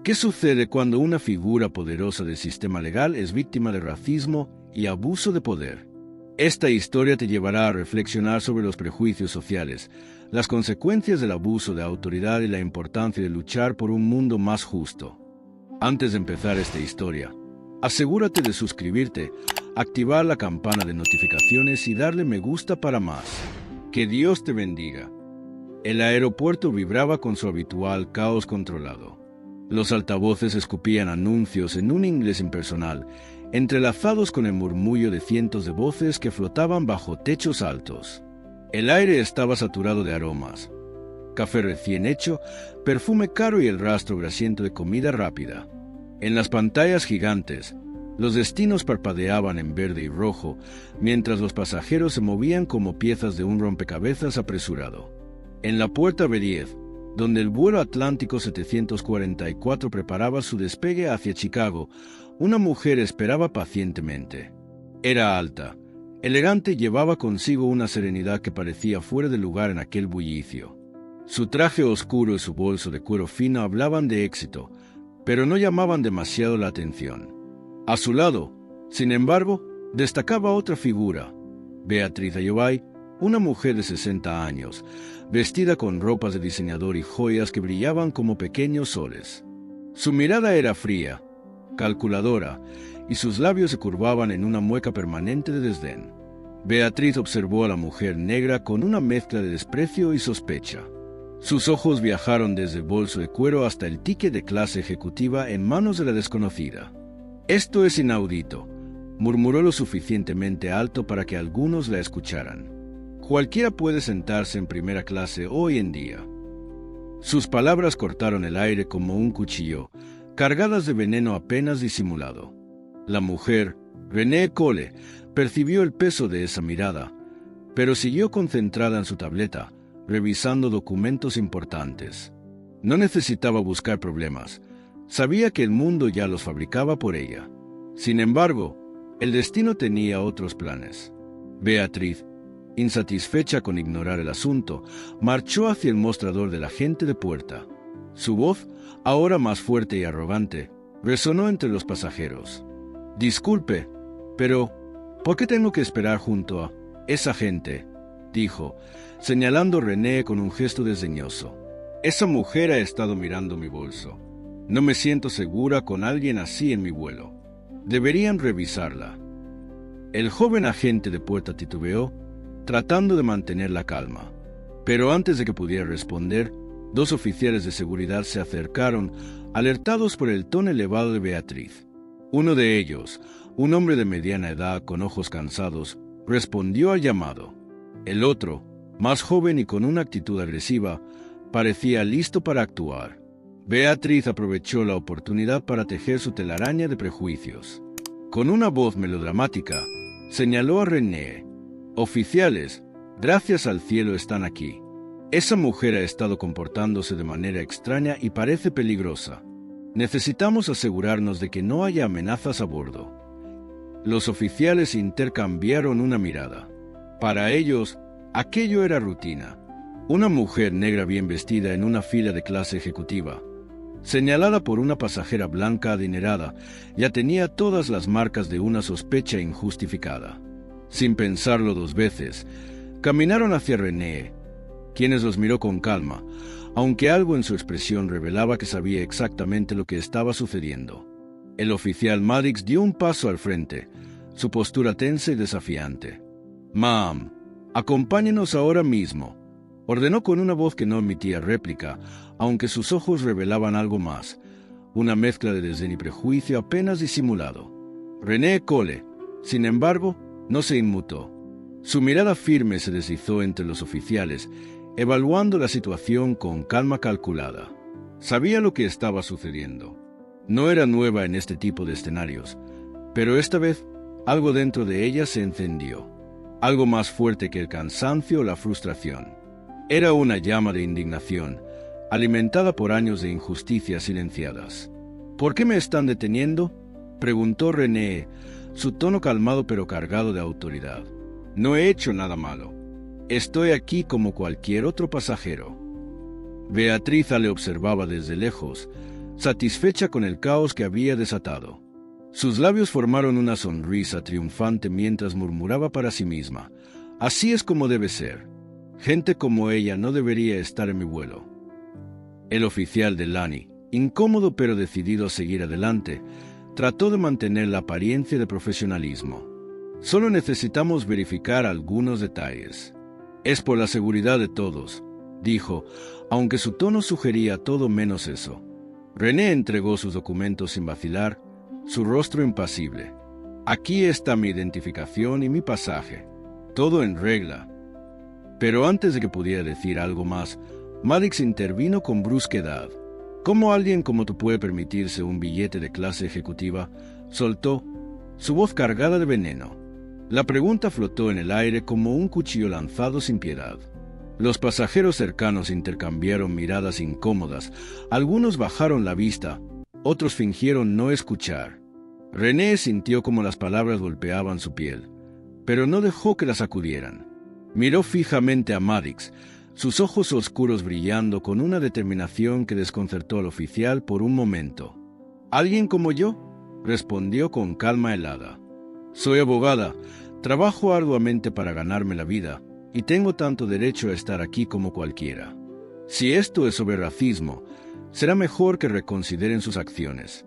¿Qué sucede cuando una figura poderosa del sistema legal es víctima de racismo y abuso de poder? Esta historia te llevará a reflexionar sobre los prejuicios sociales, las consecuencias del abuso de autoridad y la importancia de luchar por un mundo más justo. Antes de empezar esta historia, asegúrate de suscribirte, activar la campana de notificaciones y darle me gusta para más. Que Dios te bendiga. El aeropuerto vibraba con su habitual caos controlado. Los altavoces escupían anuncios en un inglés impersonal, entrelazados con el murmullo de cientos de voces que flotaban bajo techos altos. El aire estaba saturado de aromas: café recién hecho, perfume caro y el rastro grasiento de comida rápida. En las pantallas gigantes, los destinos parpadeaban en verde y rojo, mientras los pasajeros se movían como piezas de un rompecabezas apresurado. En la puerta B10, donde el vuelo Atlántico 744 preparaba su despegue hacia Chicago, una mujer esperaba pacientemente. Era alta, elegante y llevaba consigo una serenidad que parecía fuera de lugar en aquel bullicio. Su traje oscuro y su bolso de cuero fino hablaban de éxito, pero no llamaban demasiado la atención. A su lado, sin embargo, destacaba otra figura: Beatriz Ayobay, una mujer de 60 años, vestida con ropas de diseñador y joyas que brillaban como pequeños soles. Su mirada era fría, calculadora, y sus labios se curvaban en una mueca permanente de desdén. Beatriz observó a la mujer negra con una mezcla de desprecio y sospecha. Sus ojos viajaron desde el bolso de cuero hasta el ticket de clase ejecutiva en manos de la desconocida. «Esto es inaudito», murmuró lo suficientemente alto para que algunos la escucharan. «Cualquiera puede sentarse en primera clase hoy en día». Sus palabras cortaron el aire como un cuchillo, cargadas de veneno apenas disimulado. La mujer, Renee Cole, percibió el peso de esa mirada, pero siguió concentrada en su tableta, revisando documentos importantes. No necesitaba buscar problemas. Sabía que el mundo ya los fabricaba por ella. Sin embargo, el destino tenía otros planes. Beatriz, insatisfecha con ignorar el asunto, marchó hacia el mostrador del agente de puerta. Su voz, ahora más fuerte y arrogante, resonó entre los pasajeros. «Disculpe, pero ¿por qué tengo que esperar junto a esa gente?», dijo, señalando a René con un gesto desdeñoso. «Esa mujer ha estado mirando mi bolso. No me siento segura con alguien así en mi vuelo. Deberían revisarla». El joven agente de puerta titubeó, tratando de mantener la calma. Pero antes de que pudiera responder, dos oficiales de seguridad se acercaron, alertados por el tono elevado de Beatriz. Uno de ellos, un hombre de mediana edad con ojos cansados, respondió al llamado. El otro, más joven y con una actitud agresiva, parecía listo para actuar. Beatriz aprovechó la oportunidad para tejer su telaraña de prejuicios. Con una voz melodramática, señaló a René: «Oficiales, gracias al cielo están aquí. Esa mujer ha estado comportándose de manera extraña y parece peligrosa. Necesitamos asegurarnos de que no haya amenazas a bordo». Los oficiales intercambiaron una mirada. Para ellos, aquello era rutina. Una mujer negra bien vestida en una fila de clase ejecutiva, señalada por una pasajera blanca adinerada, ya tenía todas las marcas de una sospecha injustificada. Sin pensarlo dos veces, caminaron hacia René, quienes los miró con calma, aunque algo en su expresión revelaba que sabía exactamente lo que estaba sucediendo. El oficial Maddox dio un paso al frente, su postura tensa y desafiante. «Ma'am, acompáñenos ahora mismo», ordenó con una voz que no emitía réplica, aunque sus ojos revelaban algo más, una mezcla de desdén y prejuicio apenas disimulado. René Cole, sin embargo, no se inmutó. Su mirada firme se deslizó entre los oficiales, evaluando la situación con calma calculada. Sabía lo que estaba sucediendo. No era nueva en este tipo de escenarios, pero esta vez algo dentro de ella se encendió, algo más fuerte que el cansancio o la frustración. Era una llama de indignación, alimentada por años de injusticias silenciadas. «¿Por qué me están deteniendo?», preguntó René, su tono calmado pero cargado de autoridad. «No he hecho nada malo. Estoy aquí como cualquier otro pasajero». Beatriz le observaba desde lejos, satisfecha con el caos que había desatado. Sus labios formaron una sonrisa triunfante mientras murmuraba para sí misma: «Así es como debe ser. Gente como ella no debería estar en mi vuelo». El oficial de Lani, incómodo pero decidido a seguir adelante, trató de mantener la apariencia de profesionalismo. «Solo necesitamos verificar algunos detalles. Es por la seguridad de todos», dijo, aunque su tono sugería todo menos eso. René entregó sus documentos sin vacilar, su rostro impasible. «Aquí está mi identificación y mi pasaje. Todo en regla». Pero antes de que pudiera decir algo más, Maddox intervino con brusquedad. «¿Cómo alguien como tú puede permitirse un billete de clase ejecutiva?», soltó, su voz cargada de veneno. La pregunta flotó en el aire como un cuchillo lanzado sin piedad. Los pasajeros cercanos intercambiaron miradas incómodas. Algunos bajaron la vista, otros fingieron no escuchar. René sintió como las palabras golpeaban su piel, pero no dejó que la sacudieran. Miró fijamente a Maddox, sus ojos oscuros brillando con una determinación que desconcertó al oficial por un momento. «¿Alguien como yo?», respondió con calma helada. «Soy abogada, trabajo arduamente para ganarme la vida, y tengo tanto derecho a estar aquí como cualquiera. Si esto es sobre racismo, será mejor que reconsideren sus acciones».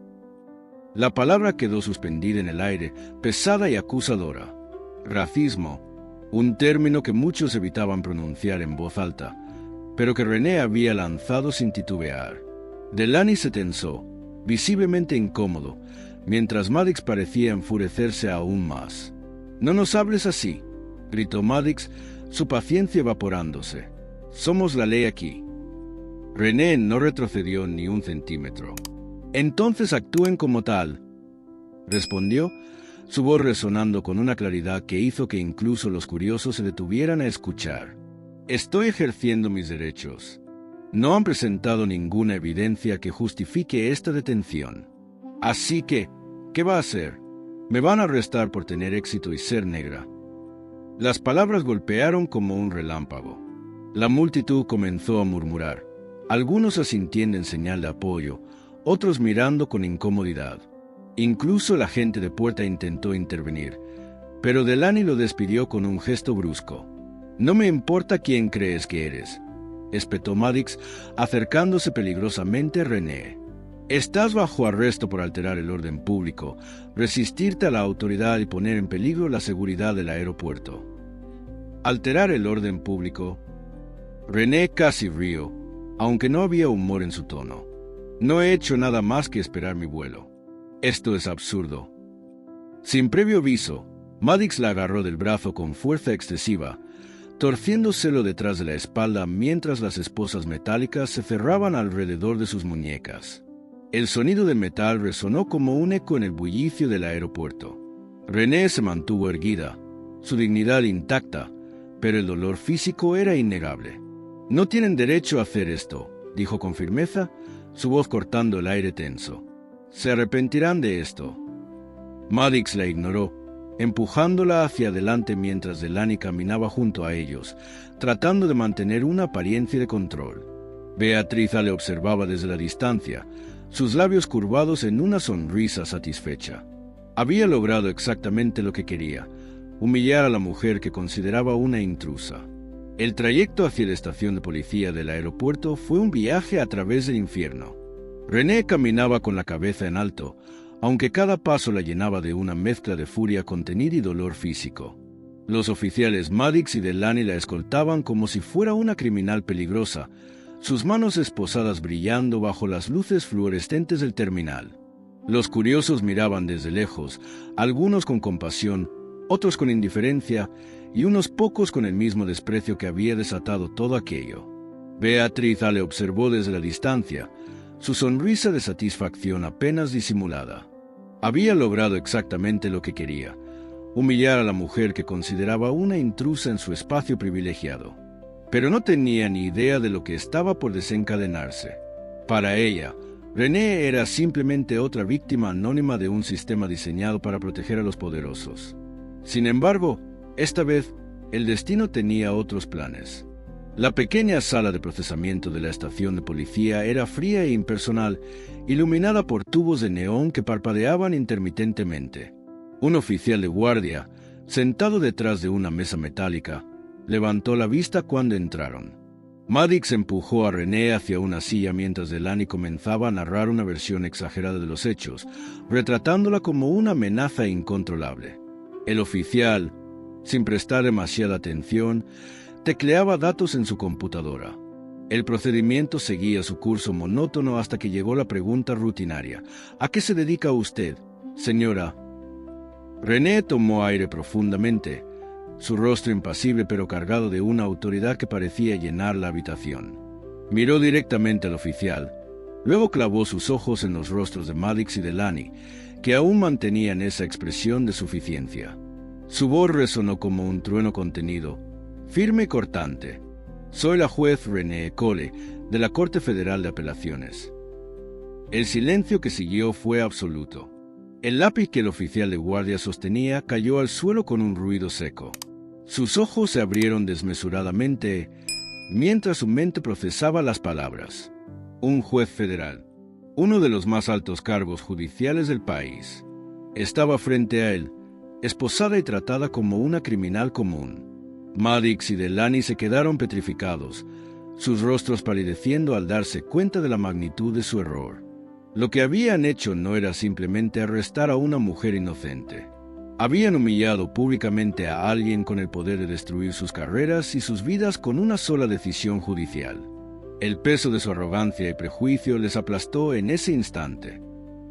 La palabra quedó suspendida en el aire, pesada y acusadora. Racismo, un término que muchos evitaban pronunciar en voz alta, pero que René había lanzado sin titubear. Delaney se tensó, visiblemente incómodo, mientras Maddox parecía enfurecerse aún más. «No nos hables así», gritó Maddox, su paciencia evaporándose. «Somos la ley aquí». René no retrocedió ni un centímetro. «Entonces actúen como tal», respondió, su voz resonando con una claridad que hizo que incluso los curiosos se detuvieran a escuchar. «Estoy ejerciendo mis derechos. No han presentado ninguna evidencia que justifique esta detención. Así que, ¿qué va a hacer? Me van a arrestar por tener éxito y ser negra». Las palabras golpearon como un relámpago. La multitud comenzó a murmurar, algunos asintiendo en señal de apoyo, otros mirando con incomodidad. Incluso la gente de puerta intentó intervenir, pero Delaney lo despidió con un gesto brusco. «No me importa quién crees que eres», espetó Maddox, acercándose peligrosamente a René. «Estás bajo arresto por alterar el orden público, resistirte a la autoridad y poner en peligro la seguridad del aeropuerto». «¿Alterar el orden público?». René casi rió, aunque no había humor en su tono. «No he hecho nada más que esperar mi vuelo. Esto es absurdo». Sin previo aviso, Maddox la agarró del brazo con fuerza excesiva, torciéndoselo detrás de la espalda mientras las esposas metálicas se cerraban alrededor de sus muñecas. El sonido del metal resonó como un eco en el bullicio del aeropuerto. René se mantuvo erguida, su dignidad intacta, pero el dolor físico era innegable. «No tienen derecho a hacer esto», dijo con firmeza, su voz cortando el aire tenso. «Se arrepentirán de esto». Maddox la ignoró, empujándola hacia adelante mientras Delaney caminaba junto a ellos, tratando de mantener una apariencia de control. Beatriza le observaba desde la distancia, sus labios curvados en una sonrisa satisfecha. Había logrado exactamente lo que quería, humillar a la mujer que consideraba una intrusa. El trayecto hacia la estación de policía del aeropuerto fue un viaje a través del infierno. René caminaba con la cabeza en alto, aunque cada paso la llenaba de una mezcla de furia contenida y dolor físico. Los oficiales Maddox y Delaney la escoltaban como si fuera una criminal peligrosa, sus manos esposadas brillando bajo las luces fluorescentes del terminal. Los curiosos miraban desde lejos, algunos con compasión, otros con indiferencia y unos pocos con el mismo desprecio que había desatado todo aquello. Beatriza le observó desde la distancia, su sonrisa de satisfacción apenas disimulada. Había logrado exactamente lo que quería, humillar a la mujer que consideraba una intrusa en su espacio privilegiado. Pero no tenía ni idea de lo que estaba por desencadenarse. Para ella, René era simplemente otra víctima anónima de un sistema diseñado para proteger a los poderosos. Sin embargo, esta vez, el destino tenía otros planes. La pequeña sala de procesamiento de la estación de policía era fría e impersonal, iluminada por tubos de neón que parpadeaban intermitentemente. Un oficial de guardia, sentado detrás de una mesa metálica, levantó la vista cuando entraron. Maddox empujó a René hacia una silla mientras Delaney comenzaba a narrar una versión exagerada de los hechos, retratándola como una amenaza incontrolable. El oficial, sin prestar demasiada atención, tecleaba datos en su computadora. El procedimiento seguía su curso monótono hasta que llegó la pregunta rutinaria. ¿A qué se dedica usted, señora? René tomó aire profundamente, su rostro impasible pero cargado de una autoridad que parecía llenar la habitación. Miró directamente al oficial, luego clavó sus ojos en los rostros de Maddox y Delaney, que aún mantenían esa expresión de suficiencia. Su voz resonó como un trueno contenido, firme y cortante. Soy la juez René Cole, de la Corte Federal de Apelaciones. El silencio que siguió fue absoluto. El lápiz que el oficial de guardia sostenía cayó al suelo con un ruido seco. Sus ojos se abrieron desmesuradamente mientras su mente procesaba las palabras. Un juez federal, uno de los más altos cargos judiciales del país, estaba frente a él, esposada y tratada como una criminal común. Maddox y Delaney se quedaron petrificados, sus rostros palideciendo al darse cuenta de la magnitud de su error. Lo que habían hecho no era simplemente arrestar a una mujer inocente. Habían humillado públicamente a alguien con el poder de destruir sus carreras y sus vidas con una sola decisión judicial. El peso de su arrogancia y prejuicio les aplastó en ese instante.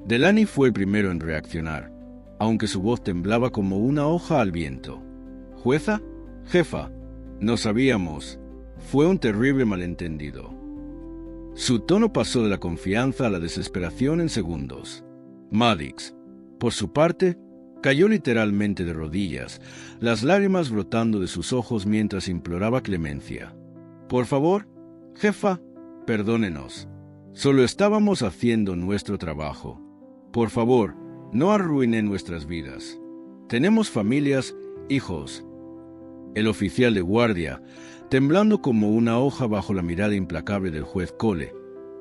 Delaney fue el primero en reaccionar, aunque su voz temblaba como una hoja al viento. ¿Jueza? Jefa, no sabíamos. Fue un terrible malentendido. Su tono pasó de la confianza a la desesperación en segundos. Maddox, por su parte, cayó literalmente de rodillas, las lágrimas brotando de sus ojos mientras imploraba clemencia. Por favor, jefa, perdónenos. Solo estábamos haciendo nuestro trabajo. Por favor, no arruinen nuestras vidas. Tenemos familias, hijos. El oficial de guardia, temblando como una hoja bajo la mirada implacable del juez Cole,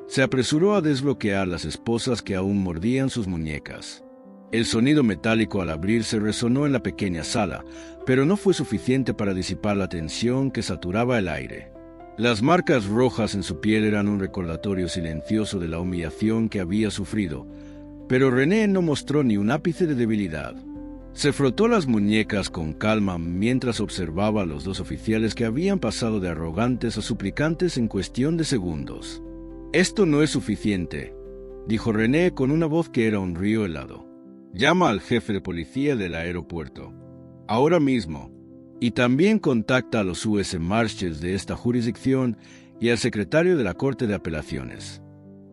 se apresuró a desbloquear las esposas que aún mordían sus muñecas. El sonido metálico al abrirse resonó en la pequeña sala, pero no fue suficiente para disipar la tensión que saturaba el aire. Las marcas rojas en su piel eran un recordatorio silencioso de la humillación que había sufrido, pero René no mostró ni un ápice de debilidad. Se frotó las muñecas con calma mientras observaba a los dos oficiales que habían pasado de arrogantes a suplicantes en cuestión de segundos. «Esto no es suficiente», dijo René con una voz que era un río helado. «Llama al jefe de policía del aeropuerto, ahora mismo, y también contacta a los US Marshals de esta jurisdicción y al secretario de la Corte de Apelaciones.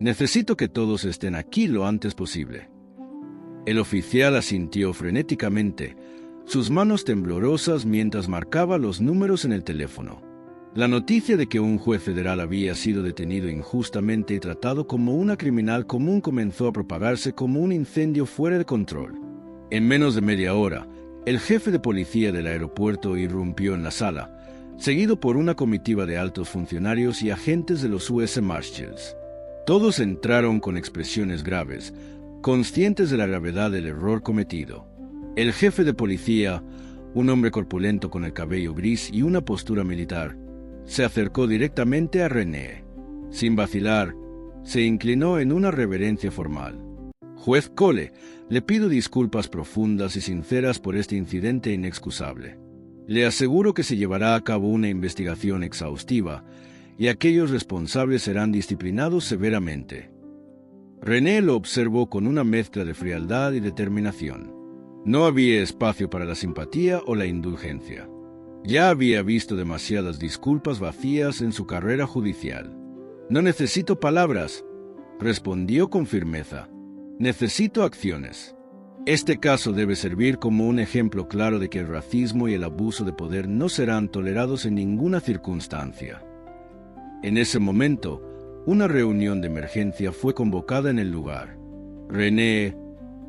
Necesito que todos estén aquí lo antes posible». El oficial asintió frenéticamente, sus manos temblorosas mientras marcaba los números en el teléfono. La noticia de que un juez federal había sido detenido injustamente y tratado como una criminal común comenzó a propagarse como un incendio fuera de control. En menos de media hora, el jefe de policía del aeropuerto irrumpió en la sala, seguido por una comitiva de altos funcionarios y agentes de los US Marshals. Todos entraron con expresiones graves, conscientes de la gravedad del error cometido. El jefe de policía, un hombre corpulento con el cabello gris y una postura militar, se acercó directamente a René. Sin vacilar, se inclinó en una reverencia formal. «Juez Cole, le pido disculpas profundas y sinceras por este incidente inexcusable. Le aseguro que se llevará a cabo una investigación exhaustiva y aquellos responsables serán disciplinados severamente». René lo observó con una mezcla de frialdad y determinación. No había espacio para la simpatía o la indulgencia. Ya había visto demasiadas disculpas vacías en su carrera judicial. «No necesito palabras», respondió con firmeza. «Necesito acciones. Este caso debe servir como un ejemplo claro de que el racismo y el abuso de poder no serán tolerados en ninguna circunstancia». En ese momento, una reunión de emergencia fue convocada en el lugar. René,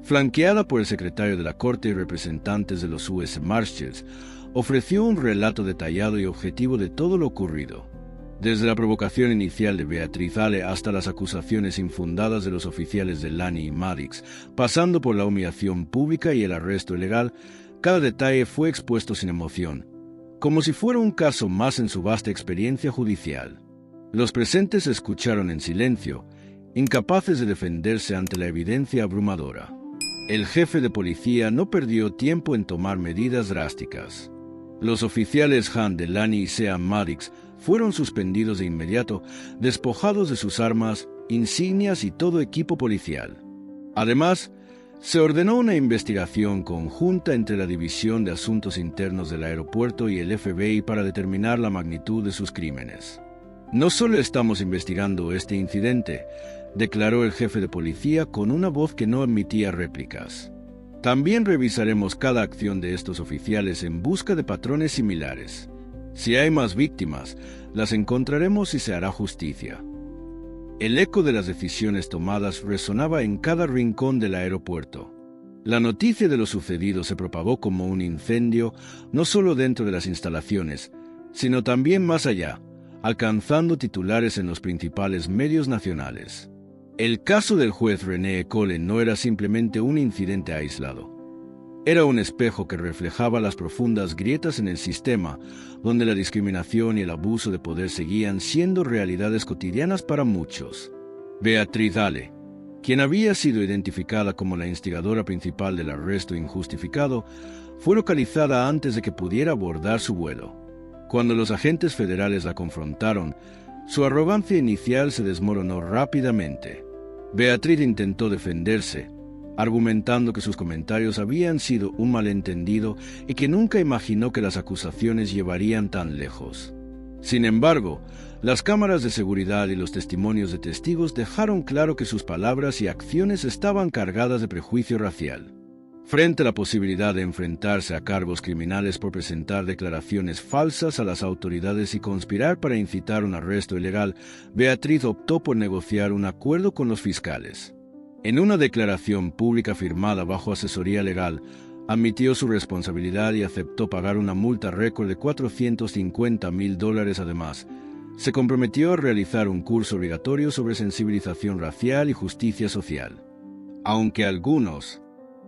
flanqueada por el secretario de la Corte y representantes de los US Marshals, ofreció un relato detallado y objetivo de todo lo ocurrido. Desde la provocación inicial de Beatriz Ale hasta las acusaciones infundadas de los oficiales de Lani y Maddix, pasando por la humillación pública y el arresto ilegal, cada detalle fue expuesto sin emoción, como si fuera un caso más en su vasta experiencia judicial. Los presentes escucharon en silencio, incapaces de defenderse ante la evidencia abrumadora. El jefe de policía no perdió tiempo en tomar medidas drásticas. Los oficiales Han de Lani y Sean Maddix fueron suspendidos de inmediato, despojados de sus armas, insignias y todo equipo policial. Además, se ordenó una investigación conjunta entre la División de Asuntos Internos del aeropuerto y el FBI para determinar la magnitud de sus crímenes. No solo estamos investigando este incidente, declaró el jefe de policía con una voz que no admitía réplicas. También revisaremos cada acción de estos oficiales en busca de patrones similares. Si hay más víctimas, las encontraremos y se hará justicia. El eco de las decisiones tomadas resonaba en cada rincón del aeropuerto. La noticia de lo sucedido se propagó como un incendio, no solo dentro de las instalaciones, sino también más allá, alcanzando titulares en los principales medios nacionales. El caso del juez René Cole no era simplemente un incidente aislado. Era un espejo que reflejaba las profundas grietas en el sistema, donde la discriminación y el abuso de poder seguían siendo realidades cotidianas para muchos. Beatriz Ale, quien había sido identificada como la instigadora principal del arresto injustificado, fue localizada antes de que pudiera abordar su vuelo. Cuando los agentes federales la confrontaron, su arrogancia inicial se desmoronó rápidamente. Beatriz intentó defenderse, argumentando que sus comentarios habían sido un malentendido y que nunca imaginó que las acusaciones llevarían tan lejos. Sin embargo, las cámaras de seguridad y los testimonios de testigos dejaron claro que sus palabras y acciones estaban cargadas de prejuicio racial. Frente a la posibilidad de enfrentarse a cargos criminales por presentar declaraciones falsas a las autoridades y conspirar para incitar un arresto ilegal, Beatriz optó por negociar un acuerdo con los fiscales. En una declaración pública firmada bajo asesoría legal, admitió su responsabilidad y aceptó pagar una multa récord de $450,000. Además, se comprometió a realizar un curso obligatorio sobre sensibilización racial y justicia social. Aunque algunos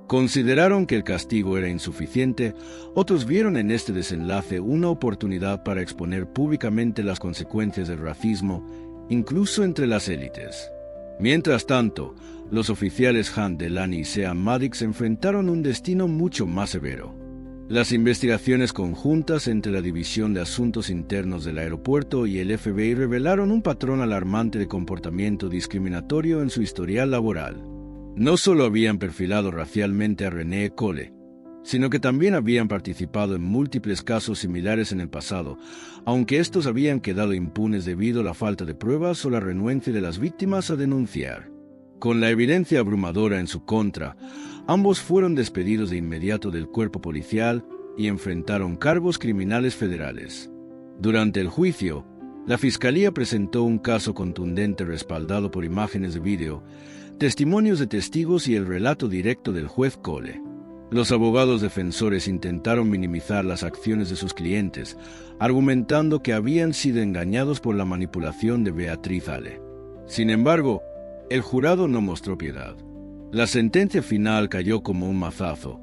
consideraron que el castigo era insuficiente, otros vieron en este desenlace una oportunidad para exponer públicamente las consecuencias del racismo, incluso entre las élites. Mientras tanto, los oficiales Han de Lani y Sean Maddix enfrentaron un destino mucho más severo. Las investigaciones conjuntas entre la División de Asuntos Internos del aeropuerto y el FBI revelaron un patrón alarmante de comportamiento discriminatorio en su historial laboral. No solo habían perfilado racialmente a René Cole, sino que también habían participado en múltiples casos similares en el pasado, aunque estos habían quedado impunes debido a la falta de pruebas o la renuencia de las víctimas a denunciar. Con la evidencia abrumadora en su contra, ambos fueron despedidos de inmediato del cuerpo policial y enfrentaron cargos criminales federales. Durante el juicio, la Fiscalía presentó un caso contundente respaldado por imágenes de vídeo, testimonios de testigos y el relato directo del juez Cole. Los abogados defensores intentaron minimizar las acciones de sus clientes, argumentando que habían sido engañados por la manipulación de Beatriz Ale. Sin embargo, el jurado no mostró piedad. La sentencia final cayó como un mazazo.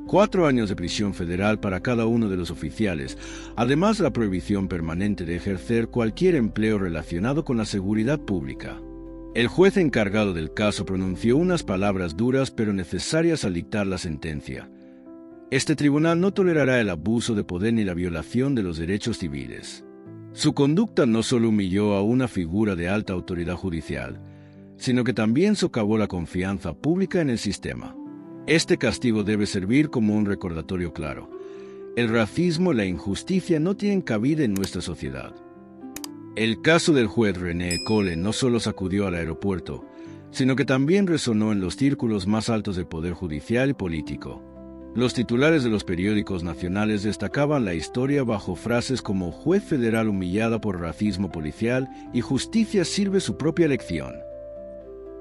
4 años de prisión federal para cada uno de los oficiales, además la prohibición permanente de ejercer cualquier empleo relacionado con la seguridad pública. El juez encargado del caso pronunció unas palabras duras pero necesarias al dictar la sentencia. Este tribunal no tolerará el abuso de poder ni la violación de los derechos civiles. Su conducta no solo humilló a una figura de alta autoridad judicial, sino que también socavó la confianza pública en el sistema. Este castigo debe servir como un recordatorio claro. El racismo y la injusticia no tienen cabida en nuestra sociedad. El caso del juez René Cole no solo sacudió al aeropuerto, sino que también resonó en los círculos más altos del poder judicial y político. Los titulares de los periódicos nacionales destacaban la historia bajo frases como «Juez federal humillada por racismo policial» y «Justicia sirve su propia lección».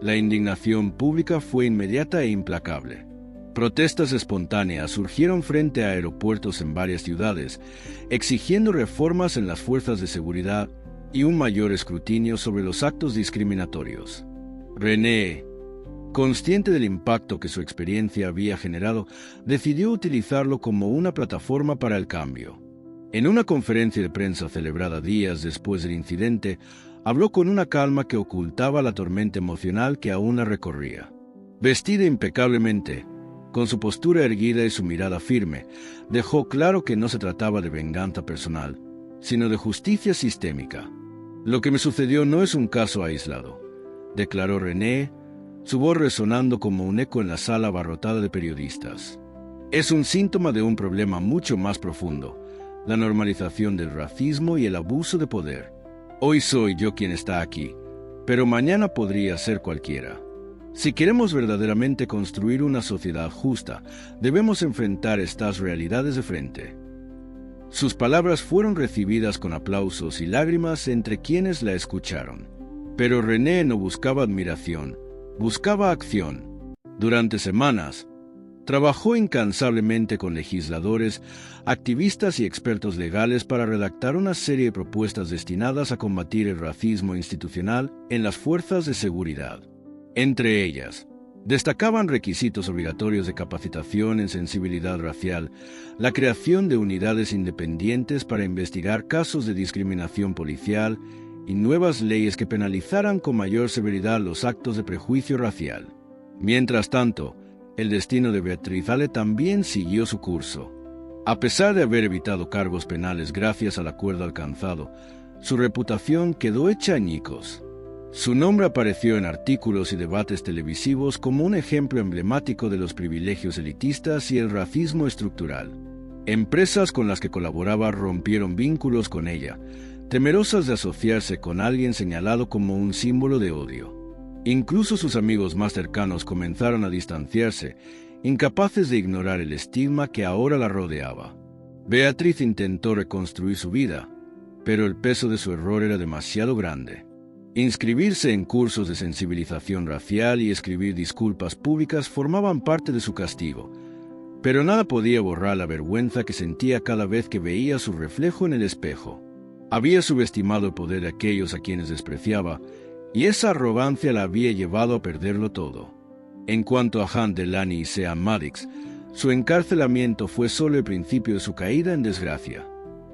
La indignación pública fue inmediata e implacable. Protestas espontáneas surgieron frente a aeropuertos en varias ciudades, exigiendo reformas en las fuerzas de seguridad, y un mayor escrutinio sobre los actos discriminatorios. René, consciente del impacto que su experiencia había generado, decidió utilizarlo como una plataforma para el cambio. En una conferencia de prensa celebrada días después del incidente, habló con una calma que ocultaba la tormenta emocional que aún la recorría. Vestida impecablemente, con su postura erguida y su mirada firme, dejó claro que no se trataba de venganza personal, sino de justicia sistémica. «Lo que me sucedió no es un caso aislado», declaró René, su voz resonando como un eco en la sala abarrotada de periodistas. «Es un síntoma de un problema mucho más profundo, la normalización del racismo y el abuso de poder. Hoy soy yo quien está aquí, pero mañana podría ser cualquiera. Si queremos verdaderamente construir una sociedad justa, debemos enfrentar estas realidades de frente». Sus palabras fueron recibidas con aplausos y lágrimas entre quienes la escucharon. Pero René no buscaba admiración, buscaba acción. Durante semanas, trabajó incansablemente con legisladores, activistas y expertos legales para redactar una serie de propuestas destinadas a combatir el racismo institucional en las fuerzas de seguridad. Entre ellas, destacaban requisitos obligatorios de capacitación en sensibilidad racial, la creación de unidades independientes para investigar casos de discriminación policial y nuevas leyes que penalizaran con mayor severidad los actos de prejuicio racial. Mientras tanto, el destino de Beatriz Ale también siguió su curso. A pesar de haber evitado cargos penales gracias al acuerdo alcanzado, su reputación quedó hecha añicos. Su nombre apareció en artículos y debates televisivos como un ejemplo emblemático de los privilegios elitistas y el racismo estructural. Empresas con las que colaboraba rompieron vínculos con ella, temerosas de asociarse con alguien señalado como un símbolo de odio. Incluso sus amigos más cercanos comenzaron a distanciarse, incapaces de ignorar el estigma que ahora la rodeaba. Beatriz intentó reconstruir su vida, pero el peso de su error era demasiado grande. Inscribirse en cursos de sensibilización racial y escribir disculpas públicas formaban parte de su castigo, pero nada podía borrar la vergüenza que sentía cada vez que veía su reflejo en el espejo. Había subestimado el poder de aquellos a quienes despreciaba, y esa arrogancia la había llevado a perderlo todo. En cuanto a Han Delany y Sean Maddox, su encarcelamiento fue solo el principio de su caída en desgracia.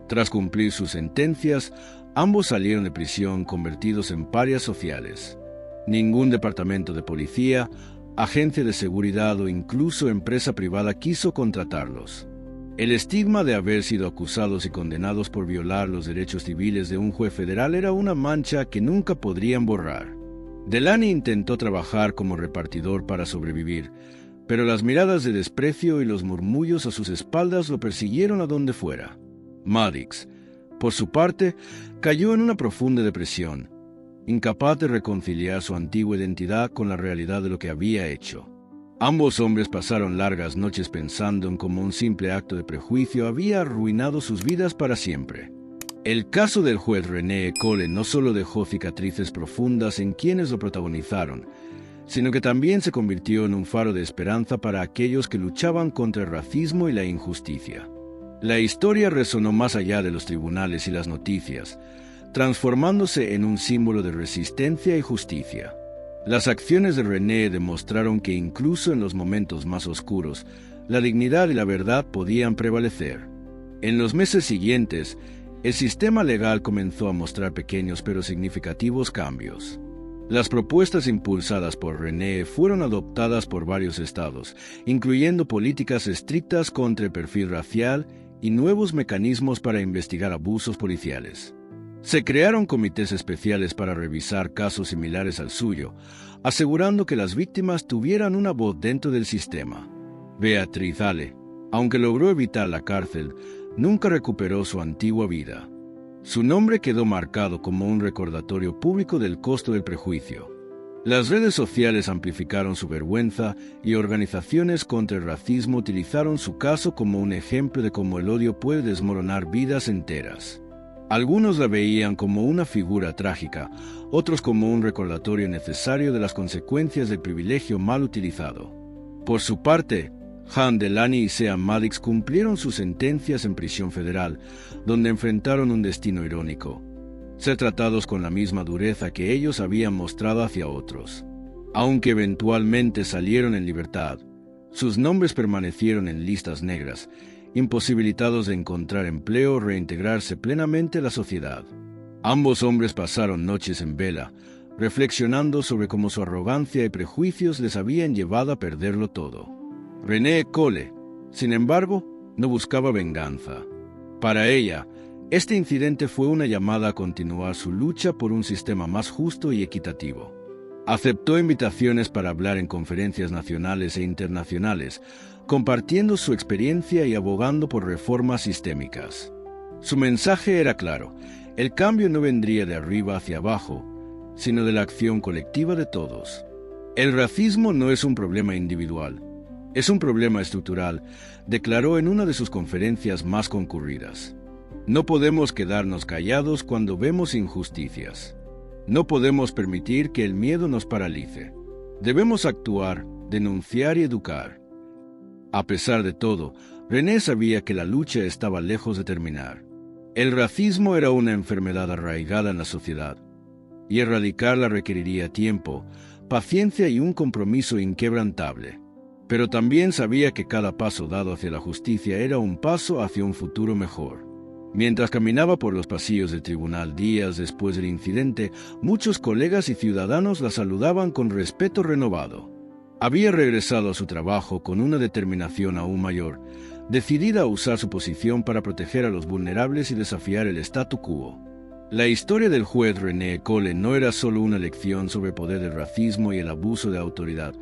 Tras cumplir sus sentencias, ambos salieron de prisión convertidos en parias sociales. Ningún departamento de policía, agencia de seguridad o incluso empresa privada quiso contratarlos. El estigma de haber sido acusados y condenados por violar los derechos civiles de un juez federal era una mancha que nunca podrían borrar. Delany intentó trabajar como repartidor para sobrevivir, pero las miradas de desprecio y los murmullos a sus espaldas lo persiguieron a donde fuera. Maddox, por su parte, cayó en una profunda depresión, incapaz de reconciliar su antigua identidad con la realidad de lo que había hecho. Ambos hombres pasaron largas noches pensando en cómo un simple acto de prejuicio había arruinado sus vidas para siempre. El caso del juez René Cole no solo dejó cicatrices profundas en quienes lo protagonizaron, sino que también se convirtió en un faro de esperanza para aquellos que luchaban contra el racismo y la injusticia. La historia resonó más allá de los tribunales y las noticias, transformándose en un símbolo de resistencia y justicia. Las acciones de René demostraron que incluso en los momentos más oscuros, la dignidad y la verdad podían prevalecer. En los meses siguientes, el sistema legal comenzó a mostrar pequeños pero significativos cambios. Las propuestas impulsadas por René fueron adoptadas por varios estados, incluyendo políticas estrictas contra el perfil racial y nuevos mecanismos para investigar abusos policiales. Se crearon comités especiales para revisar casos similares al suyo, asegurando que las víctimas tuvieran una voz dentro del sistema. Beatriz Ale, aunque logró evitar la cárcel, nunca recuperó su antigua vida. Su nombre quedó marcado como un recordatorio público del costo del prejuicio. Las redes sociales amplificaron su vergüenza y organizaciones contra el racismo utilizaron su caso como un ejemplo de cómo el odio puede desmoronar vidas enteras. Algunos la veían como una figura trágica, otros como un recordatorio necesario de las consecuencias del privilegio mal utilizado. Por su parte, Han Delany y Sean Maddox cumplieron sus sentencias en prisión federal, donde enfrentaron un destino irónico. ser tratados con la misma dureza que ellos habían mostrado hacia otros. Aunque eventualmente salieron en libertad, sus nombres permanecieron en listas negras, imposibilitados de encontrar empleo o reintegrarse plenamente a la sociedad. Ambos hombres pasaron noches en vela, reflexionando sobre cómo su arrogancia y prejuicios les habían llevado a perderlo todo. René Cole, sin embargo, no buscaba venganza. Para ella, este incidente fue una llamada a continuar su lucha por un sistema más justo y equitativo. Aceptó invitaciones para hablar en conferencias nacionales e internacionales, compartiendo su experiencia y abogando por reformas sistémicas. Su mensaje era claro: el cambio no vendría de arriba hacia abajo, sino de la acción colectiva de todos. El racismo no es un problema individual, es un problema estructural, declaró en una de sus conferencias más concurridas. No podemos quedarnos callados cuando vemos injusticias. No podemos permitir que el miedo nos paralice. Debemos actuar, denunciar y educar. A pesar de todo, René sabía que la lucha estaba lejos de terminar. El racismo era una enfermedad arraigada en la sociedad, y erradicarla requeriría tiempo, paciencia y un compromiso inquebrantable. Pero también sabía que cada paso dado hacia la justicia era un paso hacia un futuro mejor. Mientras caminaba por los pasillos del tribunal días después del incidente, muchos colegas y ciudadanos la saludaban con respeto renovado. Había regresado a su trabajo con una determinación aún mayor, decidida a usar su posición para proteger a los vulnerables y desafiar el statu quo. La historia del juez René Cole no era solo una lección sobre el poder del racismo y el abuso de autoridad,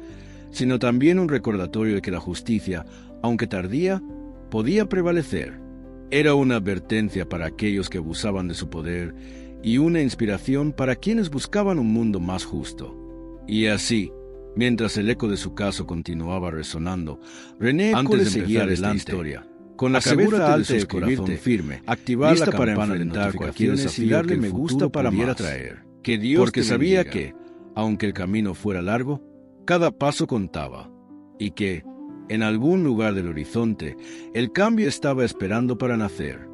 sino también un recordatorio de que la justicia, aunque tardía, podía prevalecer. Era una advertencia para aquellos que abusaban de su poder y una inspiración para quienes buscaban un mundo más justo. Y así, mientras el eco de su caso continuaba resonando, René Cole seguía esta historia, con la cabeza alta y el corazón firme, activar la campana de enfrentar cualquier desafío y darle me gusta para más, traer. Que Dios porque sabía que, aunque el camino fuera largo, cada paso contaba, y que, en algún lugar del horizonte, el cambio estaba esperando para nacer.